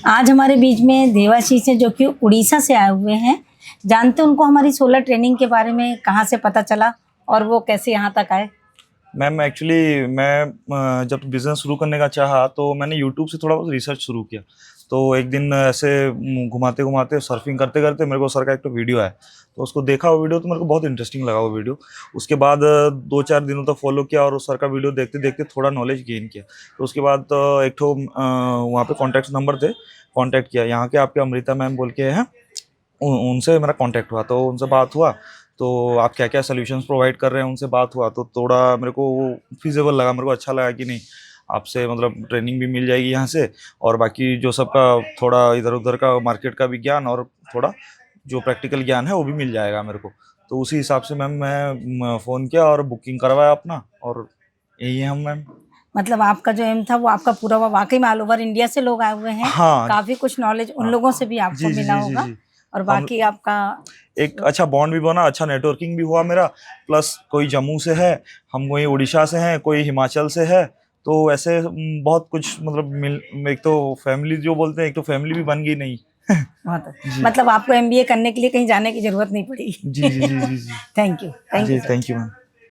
आज हमारे बीच में देवाशीष हैं जो कि उड़ीसा से आए हुए हैं। जानते हैं उनको हमारी सोलर ट्रेनिंग के बारे में कहाँ से पता चला और वो कैसे यहाँ तक आए। मैम एक्चुअली मैं जब बिज़नेस शुरू करने का चाहा तो मैंने यूट्यूब से थोड़ा बहुत रिसर्च शुरू किया। तो एक दिन ऐसे घुमाते घुमाते सर्फिंग करते करते मेरे को सर का एक तो वीडियो आया, तो उसको देखा वो वीडियो, तो मेरे को बहुत इंटरेस्टिंग लगा वो वीडियो। उसके बाद 2-4 दिनों तक फॉलो किया और उस सर का वीडियो देखते देखते थोड़ा नॉलेज गेन किया। तो उसके बाद एक ठो वहाँ पे कॉन्टैक्ट नंबर थे, कॉन्टैक्ट किया। यहाँ के आपके अमृता मैम बोल के हैं, उनसे मेरा कांटेक्ट हुआ, तो उनसे बात हुआ। तो आप क्या क्या सॉल्यूशंस प्रोवाइड कर रहे हैं उनसे बात हुआ, तो थोड़ा मेरे को फिजिबल लगा, मेरे को अच्छा लगा कि नहीं आपसे मतलब ट्रेनिंग भी मिल जाएगी यहाँ से, और बाकी जो सबका थोड़ा इधर उधर का मार्केट का भी ज्ञान और थोड़ा जो प्रैक्टिकल ज्ञान है वो भी मिल जाएगा मेरे को। तो उसी हिसाब से मैम मैं फ़ोन किया और बुकिंग करवाया अपना, और यही है हम मैम। मतलब आपका जो एम था वो आपका पूरा हुआ। वाकई में ऑल ओवर इंडिया से लोग आए हुए हैं। हाँ। काफी कुछ नॉलेज उन लोगों से भी आपको जी जी मिला जी जी होगा जी। और हम बाकी आपका एक अच्छा बॉन्ड भी बना, अच्छा नेटवर्किंग भी हुआ मेरा। प्लस कोई जम्मू से है, हम कोई उड़ीसा से हैं, कोई हिमाचल से है। तो ऐसे बहुत कुछ मतलब एक तो फैमिली जो बोलते हैं, एक तो फैमिली भी बन गई नहीं। बहुत जी मतलब आपको एमबीए करने के लिए कहीं जाने की जरूरत नहीं पड़ी। जी जी जी जी जी थैंक यू जी। सर। Thank you ma'am.